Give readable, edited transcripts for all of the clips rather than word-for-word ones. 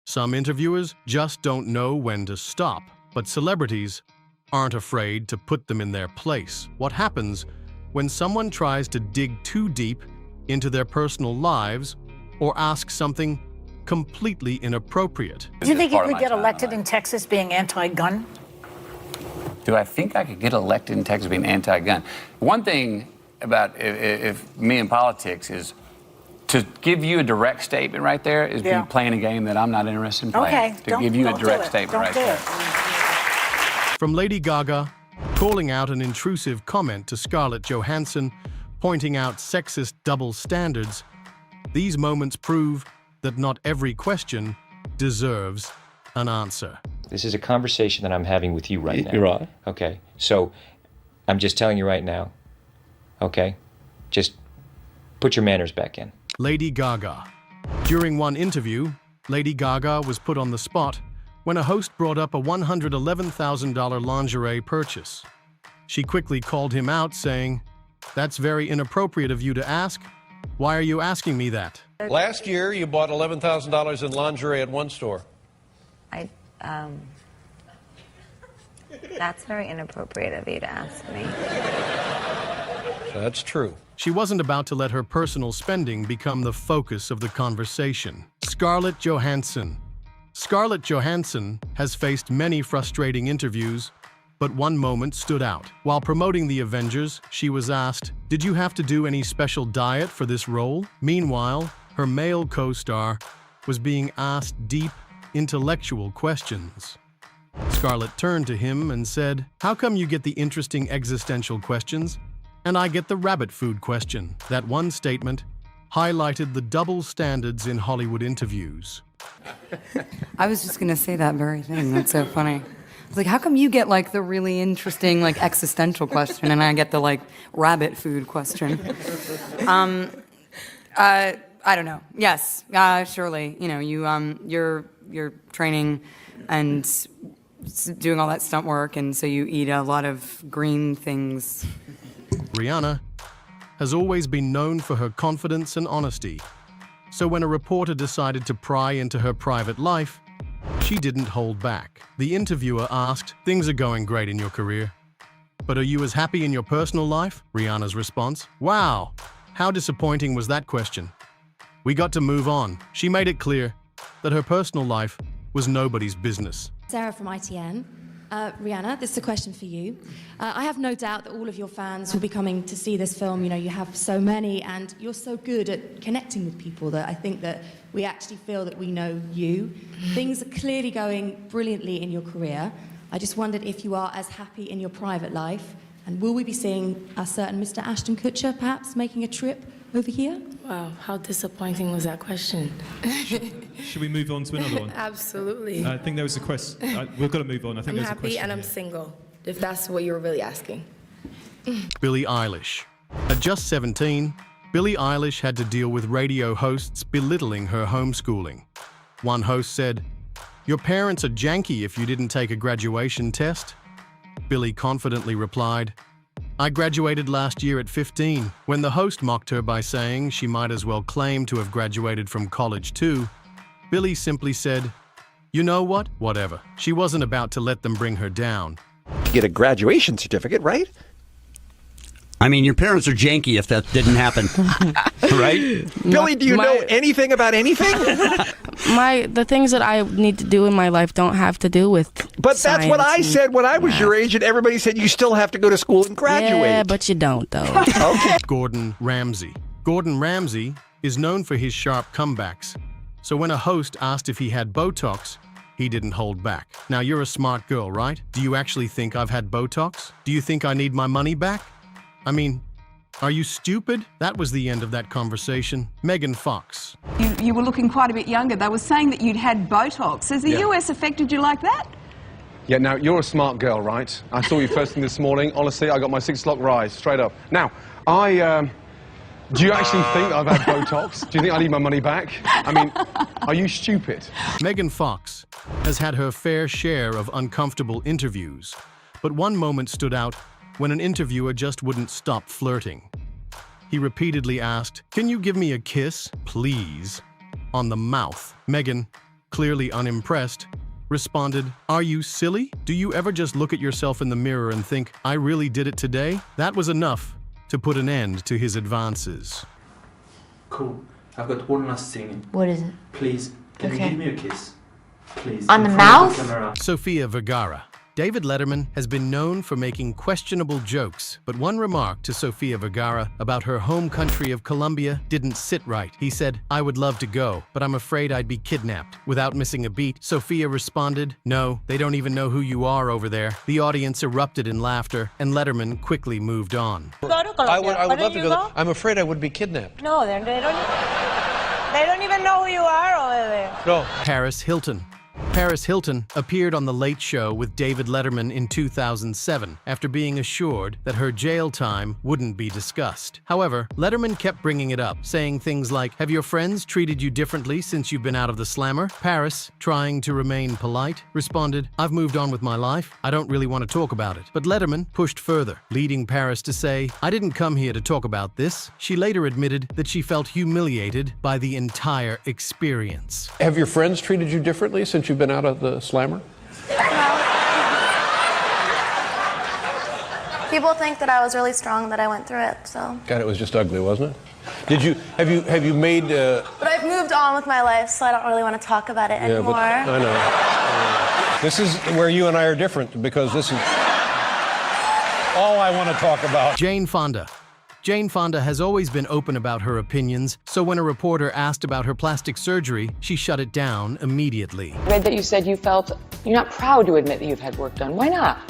Some interviewers just don't know when to stop, but celebrities aren't afraid to put them in their place. What happens when someone tries to dig too deep into their personal lives or ask something completely inappropriate? Do you think you could get elected in Texas being anti-gun? Do I think I could get elected in Texas being anti-gun? One thing about if me in politics is to give you a direct statement right there is be playing a game that I'm not interested in playing. Okay. To give you a direct statement right there. From Lady Gaga calling out an intrusive comment to Scarlett Johansson, pointing out sexist double standards, these moments prove that not every question deserves an answer. This is a conversation that I'm having with you right now. You're right. Okay, so I'm just telling you right now, okay? Just put your manners back in. Lady Gaga. During one interview, Lady Gaga was put on the spot when a host brought up a $111,000 lingerie purchase. She quickly called him out, saying, "That's very inappropriate of you to ask. Why are you asking me that?" Last year, you bought $11,000 in lingerie at one store. That's very inappropriate of you to ask me. That's true. She wasn't about to let her personal spending become the focus of the conversation. Scarlett Johansson. Scarlett Johansson has faced many frustrating interviews, but one moment stood out. While promoting the Avengers, she was asked, "Did you have to do any special diet for this role?" Meanwhile, her male co-star was being asked deep, intellectual questions. Scarlett turned to him and said, "How come you get the interesting existential questions and I get the rabbit food question?" That one statement highlighted the double standards in Hollywood interviews. I was just going to say that very thing. That's so funny. I was like, how come you get like the really interesting like existential question and I get the like rabbit food question? I don't know. Yes, surely. You know, you're training and doing all that stunt work, and so you eat a lot of green things. Rihanna has always been known for her confidence and honesty. So when a reporter decided to pry into her private life, she didn't hold back. The interviewer asked, "Things are going great in your career, but are you as happy in your personal life?" Rihanna's response, "Wow, how disappointing was that question? We got to move on." She made it clear that her personal life was nobody's business. Sarah from ITN. Rihanna, this is a question for you. I have no doubt that all of your fans will be coming to see this film. You know, you have so many, and you're so good at connecting with people that I think that we actually feel that we know you. Things are clearly going brilliantly in your career. I just wondered if you are as happy in your private life, and will we be seeing a certain Mr. Ashton Kutcher perhaps making a trip over here? Wow, how disappointing was that question? Should we move on to another one? Absolutely. I think there was a question. We've got to move on. I think I'm there's a happy question and I'm here. single, if that's what you were really asking. Billie Eilish. At just 17, Billie Eilish had to deal with radio hosts belittling her homeschooling. One host said, "Your parents are janky if you didn't take a graduation test." Billie confidently replied, "I graduated last year at 15. When the host mocked her by saying she might as well claim to have graduated from college too, Billie simply said, "You know what? Whatever." She wasn't about to let them bring her down. To get a graduation certificate, right? I mean, your parents are janky if that didn't happen, right? Billie, do you know anything about anything? The things that I need to do in my life don't have to do with But that's what I said when I was your age, and everybody said you still have to go to school and graduate. Yeah, but you don't, though. Okay. Gordon Ramsay. Gordon Ramsay is known for his sharp comebacks. So when a host asked if he had Botox, he didn't hold back. Now, you're a smart girl, right? Do you actually think I've had Botox? Do you think I need my money back? I mean, are you stupid? That was the end of that conversation. Megan Fox. You were looking quite a bit younger. They were saying that you'd had Botox. Has the US affected you like that? Yeah, now, you're a smart girl, right? I saw you first thing this morning. Honestly, I got my 6 o'clock rise, straight up. Now, do you actually think I've had Botox? Do you think I need my money back? I mean, are you stupid? Megan Fox has had her fair share of uncomfortable interviews, but one moment stood out when an interviewer just wouldn't stop flirting. He repeatedly asked, "Can you give me a kiss, please?" on the mouth. Megan clearly unimpressed, responded, "Are you silly? Do you ever just look at yourself in the mirror and think, I really did it today?" That was enough to put an end to his advances. Cool. I've got one last thing. What is it? Please, can you give me a kiss? Please. On the in front of mouth? camera. Sofia Vergara. David Letterman has been known for making questionable jokes, but one remark to Sofia Vergara about her home country of Colombia didn't sit right. He said, "I would love to go, but I'm afraid I'd be kidnapped." Without missing a beat, Sofia responded, "No, they don't even know who you are over there." The audience erupted in laughter, and Letterman quickly moved on. I would love to go. I'm afraid I would be kidnapped. No, they don't even know who you are over there. No. Paris Hilton. Paris Hilton appeared on The Late Show with David Letterman in 2007 after being assured that her jail time wouldn't be discussed. However, Letterman kept bringing it up, saying things like, "Have your friends treated you differently since you've been out of the slammer?" Paris, trying to remain polite, responded, "I've moved on with my life. I don't really want to talk about it." But Letterman pushed further, leading Paris to say, "I didn't come here to talk about this." She later admitted that she felt humiliated by the entire experience. Have your friends treated you differently since you've been out of the slammer? People think that I was really strong, that I went through it, so. God, it was just ugly, wasn't it? Have you made? But I've moved on with my life, so I don't really want to talk about it anymore. Yeah, but I know. This is where you and I are different, because this is all I want to talk about. Jane Fonda. Jane Fonda has always been open about her opinions, so when a reporter asked about her plastic surgery, she shut it down immediately. I read that you said you're not proud to admit that you've had work done. Why not?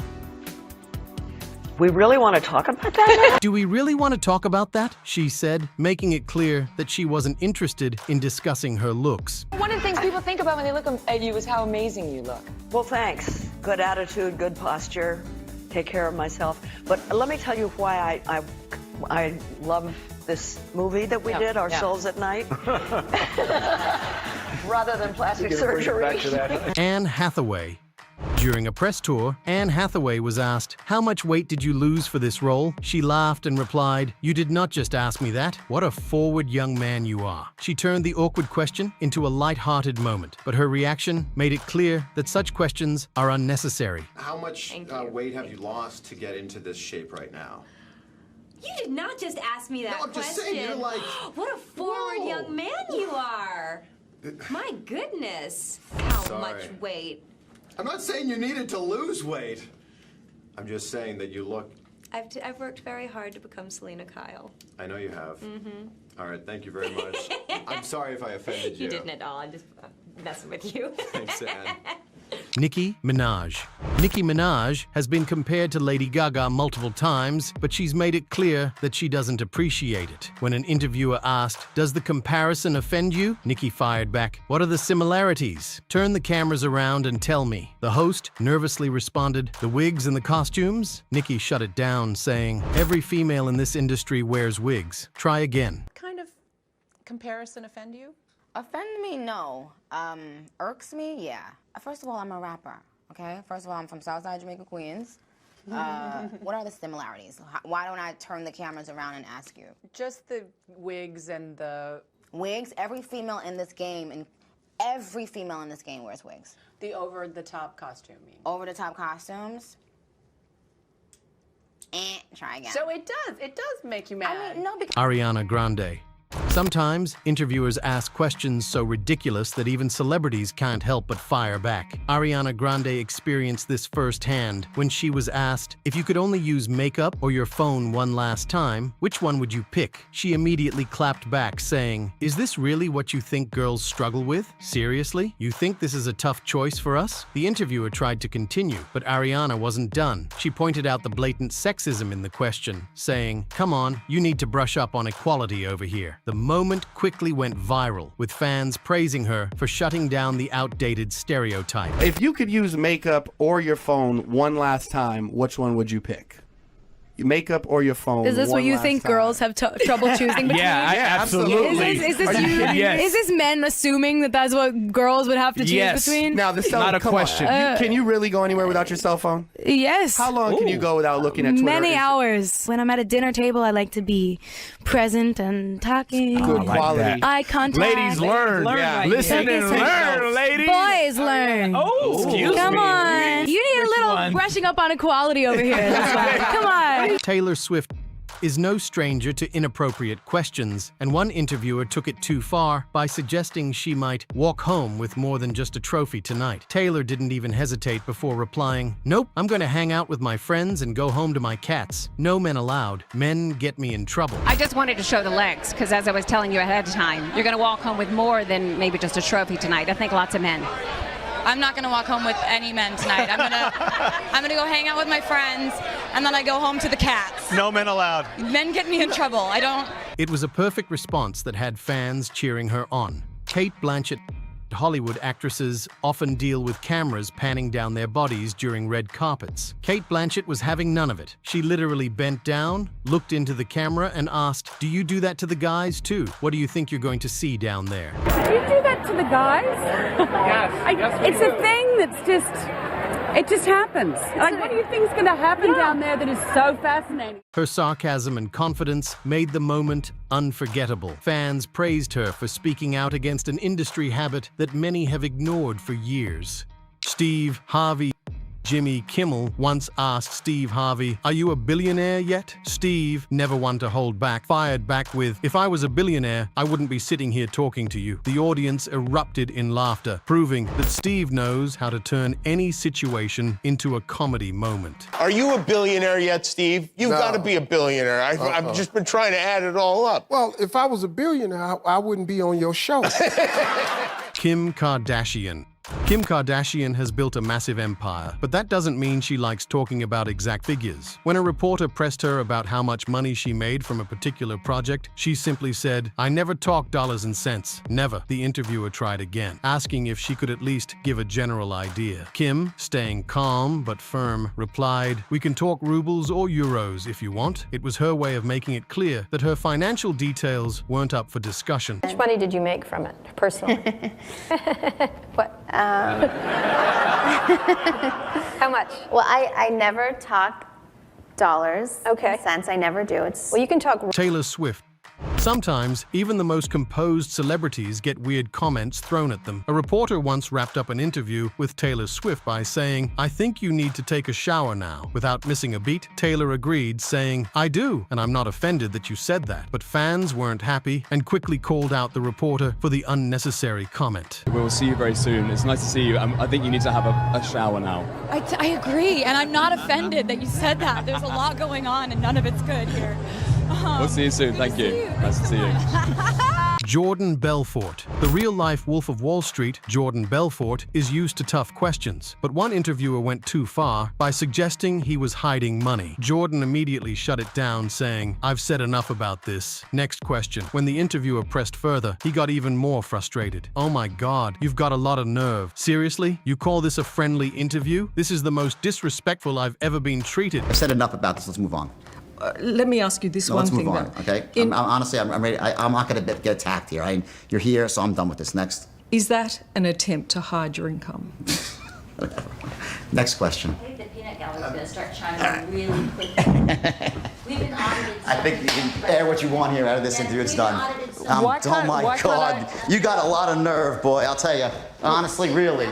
We really want to talk about that? Do we really want to talk about that? She said, making it clear that she wasn't interested in discussing her looks. One of the things people think about when they look at you is how amazing you look. Well, thanks. Good attitude, good posture, take care of myself. But let me tell you why I love this movie that we did, Our Souls at Night, rather than plastic surgery. Anne Hathaway. During a press tour, Anne Hathaway was asked, "How much weight did you lose for this role?" She laughed and replied, "You did not just ask me that. What a forward young man you are." She turned the awkward question into a light-hearted moment, but her reaction made it clear that such questions are unnecessary. How much weight have you lost to get into this shape right now? You did not just ask me that No, I'm question. just saying, you're like... What a forward young man you are. My goodness. How much weight? I'm not saying you needed to lose weight. I'm just saying that you look... I've worked very hard to become Selena Kyle. I know you have. Mm-hmm. All right, thank you very much. I'm sorry if I offended you. You didn't at all. I'm just messing with you. Thanks, Anne. Nicki Minaj. Nicki Minaj has been compared to Lady Gaga multiple times, but she's made it clear that she doesn't appreciate it. When an interviewer asked, "Does the comparison offend you?" Nicki fired back, "What are the similarities? Turn the cameras around and tell me." The host nervously responded, "The wigs and the costumes?" Nicki shut it down, saying, "Every female in this industry wears wigs. Try again." Kind of comparison offend you? Offend me? No. Irks me? Yeah. First of all, I'm a rapper, okay? First of all, I'm from Southside Jamaica, Queens. What are the similarities? Why don't I turn the cameras around and ask you? Just the wigs and the... Wigs? Every female in this game, wears wigs. The over-the-top costuming. Over-the-top costumes? Try again. So it does make you mad. I mean, no, because... Ariana Grande. Sometimes, interviewers ask questions so ridiculous that even celebrities can't help but fire back. Ariana Grande experienced this firsthand when she was asked, "If you could only use makeup or your phone one last time, which one would you pick?" She immediately clapped back, saying, "Is this really what you think girls struggle with? Seriously? You think this is a tough choice for us?" The interviewer tried to continue, but Ariana wasn't done. She pointed out the blatant sexism in the question, saying, "Come on, you need to brush up on equality over here." The moment quickly went viral, with fans praising her for shutting down the outdated stereotype. If you could use makeup or your phone one last time, which one would you pick? makeup or your phone. Is this what you think girls have trouble choosing between? Absolutely. Is this men assuming that that's what girls would have to choose between? Now, not a question. Can you really go anywhere without your cell phone? Yes. How long can you go without looking at Twitter? Many hours. When I'm at a dinner table, I like to be present and talking. Good quality. Eye contact. Ladies learn. Listen and learn, ladies. Boys learn. Come on. You need a little brushing up on equality over here. That's right. Come on. Taylor Swift is no stranger to inappropriate questions, and one interviewer took it too far by suggesting she might walk home with more than just a trophy tonight. Taylor didn't even hesitate before replying, "Nope, I'm going to hang out with my friends and go home to my cats. No men allowed. Men get me in trouble." I just wanted to show the legs, because as I was telling you ahead of time, you're going to walk home with more than maybe just a trophy tonight. I think lots of men. I'm not going to walk home with any men tonight. I'm gonna go hang out with my friends, and then I go home to the cats. No men allowed. Men get me in trouble. I don't. It was a perfect response that had fans cheering her on. Cate Blanchett. Hollywood actresses often deal with cameras panning down their bodies during red carpets. Cate Blanchett was having none of it. She literally bent down, looked into the camera, and asked, "Do you do that to the guys too? What do you think you're going to see down there?" Do you do that to the guys? Yes. It's a thing that's just, it just happens. Like, what do you think is going to happen down there that is so fascinating? Her sarcasm and confidence made the moment unforgettable. Fans praised her for speaking out against an industry habit that many have ignored for years. Steve Harvey. Jimmy Kimmel once asked Steve Harvey, "Are you a billionaire yet?" Steve, never one to hold back, fired back with, "If I was a billionaire, I wouldn't be sitting here talking to you." The audience erupted in laughter, proving that Steve knows how to turn any situation into a comedy moment. Are you a billionaire yet, Steve? You've got to be a billionaire. I've just been trying to add it all up. Well, if I was a billionaire, I wouldn't be on your show. Kim Kardashian. Kim Kardashian has built a massive empire, but that doesn't mean she likes talking about exact figures. When a reporter pressed her about how much money she made from a particular project, she simply said, "I never talk dollars and cents. Never." The interviewer tried again, asking if she could at least give a general idea. Kim, staying calm but firm, replied, "We can talk rubles or euros if you want." It was her way of making it clear that her financial details weren't up for discussion. How much money did you make from it, personally? What? How much? Well, I never talk dollars and cents. I never do. Well, you can talk. Taylor Swift. Sometimes, even the most composed celebrities get weird comments thrown at them. A reporter once wrapped up an interview with Taylor Swift by saying, "I think you need to take a shower now." Without missing a beat, Taylor agreed, saying, "I do, and I'm not offended that you said that." But fans weren't happy and quickly called out the reporter for the unnecessary comment. We'll see you very soon. It's nice to see you. I think you need to have a shower now. I agree, and I'm not offended that you said that. There's a lot going on, and none of it's good here. We'll see you soon. Thank you. Nice to see you. Jordan Belfort. The real-life Wolf of Wall Street, Jordan Belfort, is used to tough questions, but one interviewer went too far by suggesting he was hiding money. Jordan immediately shut it down, saying, "I've said enough about this." Next question. When the interviewer pressed further, he got even more frustrated. "Oh my God, you've got a lot of nerve. Seriously? You call this a friendly interview? This is the most disrespectful I've ever been treated." I've said enough about this. Let's move on. Let me ask you this No, one let's thing. move on, okay? Honestly, I'm ready. I'm not going to get attacked here. You're here, so I'm done with this. Next. Is that an attempt to hide your income? Next question. I think the peanut gallery is going to start shining really quickly. We've been audited. I think you can air what you want here out of this interview. It's done. Oh my God. You got a lot of nerve, boy. I'll tell you. Honestly, really.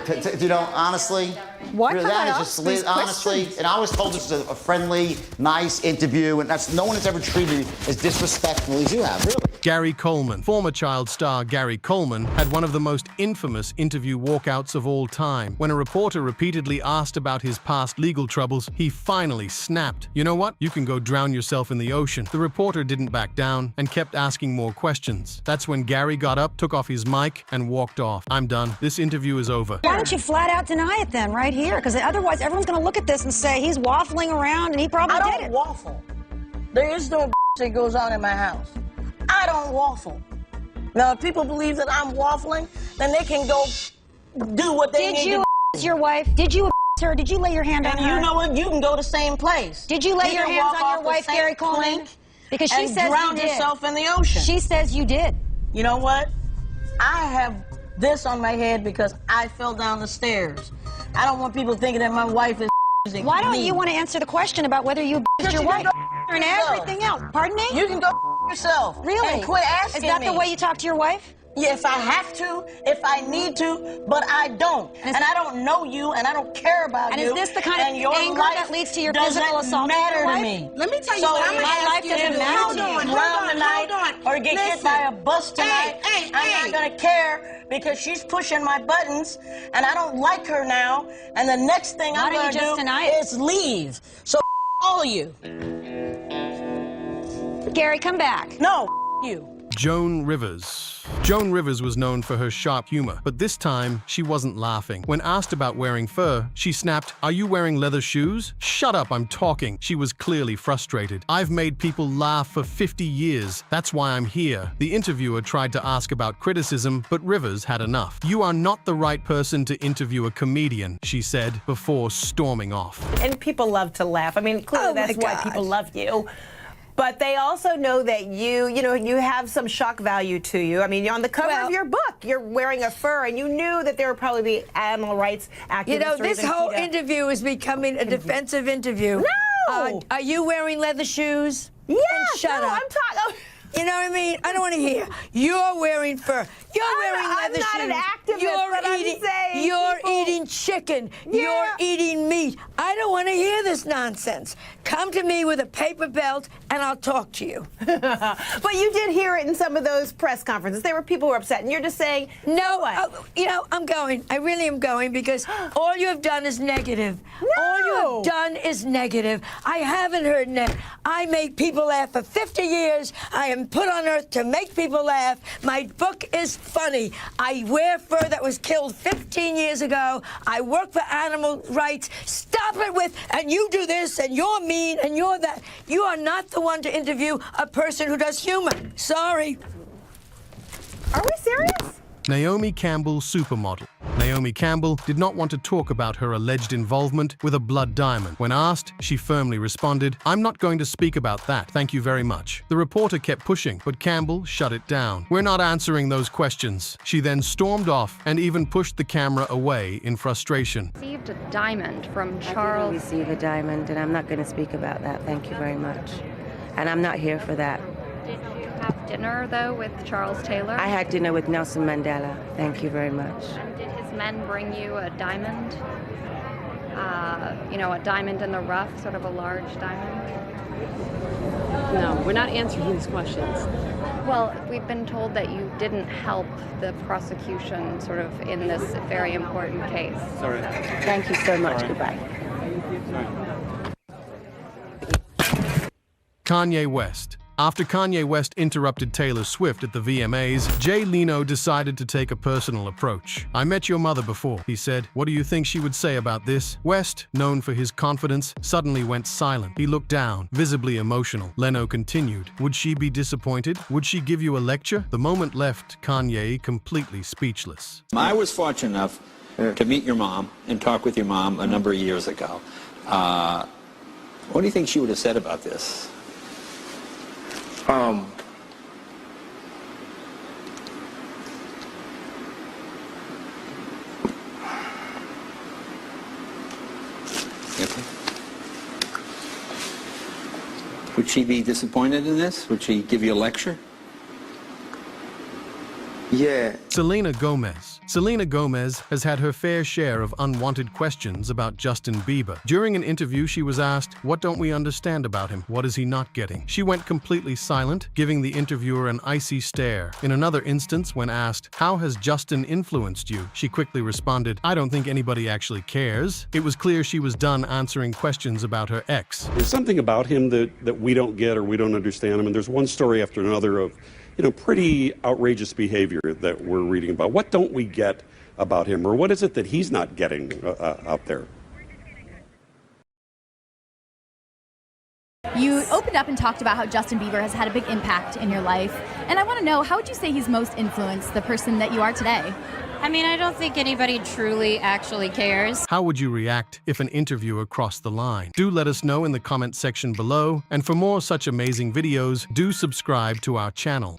Honestly. Why really, can't I that is ask just these honestly, questions? and I was told this was a friendly, nice interview, and no one has ever treated me as disrespectful as you have, really. Gary Coleman. Former child star Gary Coleman had one of the most infamous interview walkouts of all time. When a reporter repeatedly asked about his past legal troubles, he finally snapped. "You know what? You can go drown yourself in the ocean." The reporter didn't back down and kept asking more questions. That's when Gary got up, took off his mic, and walked off. "I'm done. This interview is over." Why don't you flat out deny it then, right here? Because otherwise everyone's going to look at this and say he's waffling around and he probably did it. I don't waffle. There is no that goes on in my house. I don't waffle. Now, if people believe that I'm waffling, then they can go do what they need to do. Did you your wife? Did you her? Did you lay your hand on her? And you know what? You can go the same place. Did you lay your hands on your wife, Gary Coleman? Because she says you did. Yourself in the ocean. She says you did. You know what? I have this on my head because I fell down the stairs. I don't want people thinking that my wife is. Why don't you want to answer the question about whether you your wife and everything else? Pardon me? You can go yourself. Really? And quit asking me. Is that the way you talk to your wife? Yeah, if I have to, if I need to, but I don't. And I don't know you, and I don't care about you. And is this the kind of anger that leads to your physical assault? Matter to me. Let me tell you so what I'm going to ask you. Hold on. Or get hit by a bus tonight. I'm not going to care because she's pushing my buttons, and I don't like her now. And the next thing I'm going to do is leave. So all of you. Gary, come back. No, you. Joan Rivers. Joan Rivers was known for her sharp humor, but this time she wasn't laughing. When asked about wearing fur, she snapped, "Are you wearing leather shoes?" "Shut up, I'm talking." She was clearly frustrated. "I've made people laugh for 50 years. That's why I'm here." The interviewer tried to ask about criticism, but Rivers had enough. "You are not the right person to interview a comedian," she said before storming off. And people love to laugh. I mean, clearly that's why people love you. But they also know that you have some shock value to you. I mean, on the cover of your book, you're wearing a fur, and you knew that there would probably be animal rights activists. You know, this whole interview is becoming a defensive interview. No! Are you wearing leather shoes? Yeah, shut up. I'm talking. You know what I mean? I don't want to hear. You're wearing fur. You're wearing leather shoes. I'm not an activist, but I'm saying you're eating chicken. Yeah. You're eating meat. I don't want to hear this nonsense. Come to me with a paper belt, and I'll talk to you. But you did hear it in some of those press conferences. There were people who were upset, and you're just saying, no, I'm going. I really am going because all you have done is negative. No. All you have done is negative. I haven't heard I make people laugh for 50 years. I am put on earth to make people laugh. My book is funny. I wear fur that was killed 15 years ago. I work for animal rights. Stop it with, and you do this, and you're mean, and you're that. You are not the one to interview a person who does humor. Sorry. Are we serious? Naomi Campbell, supermodel. Naomi Campbell did not want to talk about her alleged involvement with a blood diamond. When asked, she firmly responded, "I'm not going to speak about that, thank you very much." The reporter kept pushing, but Campbell shut it down. "We're not answering those questions." She then stormed off and even pushed the camera away in frustration. Received a diamond from Charles. I didn't receive a diamond, and I'm not going to speak about that. Thank you very much. And I'm not here for that. Did you have dinner, though, with Charles Taylor? I had dinner with Nelson Mandela. Thank you very much. And did his men bring you a diamond? A diamond in the rough, sort of a large diamond? No, we're not answering these questions. Well, we've been told that you didn't help the prosecution sort of in this very important case. Sorry. Thank you so much. Sorry. Goodbye. Kanye West. After Kanye West interrupted Taylor Swift at the VMAs, Jay Leno decided to take a personal approach. "I met your mother before," he said. "What do you think she would say about this?" West, known for his confidence, suddenly went silent. He looked down, visibly emotional. Leno continued, "Would she be disappointed? Would she give you a lecture?" The moment left Kanye completely speechless. I was fortunate enough to meet your mom and talk with your mom a number of years ago. What do you think she would have said about this? Would she be disappointed in this? Would she give you a lecture? Yeah. Selena Gomez. Selena Gomez has had her fair share of unwanted questions about Justin Bieber. During an interview, she was asked, "What don't we understand about him? What is he not getting?" She went completely silent, giving the interviewer an icy stare. In another instance, when asked, "How has Justin influenced you?" she quickly responded, "I don't think anybody actually cares." It was clear she was done answering questions about her ex. There's something about him that we don't get or we don't understand him, and there's one story after another of pretty outrageous behavior that we're reading about. What don't we get about him, or what is it that he's not getting out there? You opened up and talked about how Justin Bieber has had a big impact in your life, and I want to know, how would you say he's most influenced the person that you are today? I mean, I don't think anybody truly actually cares. How would you react if an interviewer crossed the line? Do let us know in the comment section below, and for more such amazing videos, do subscribe to our channel.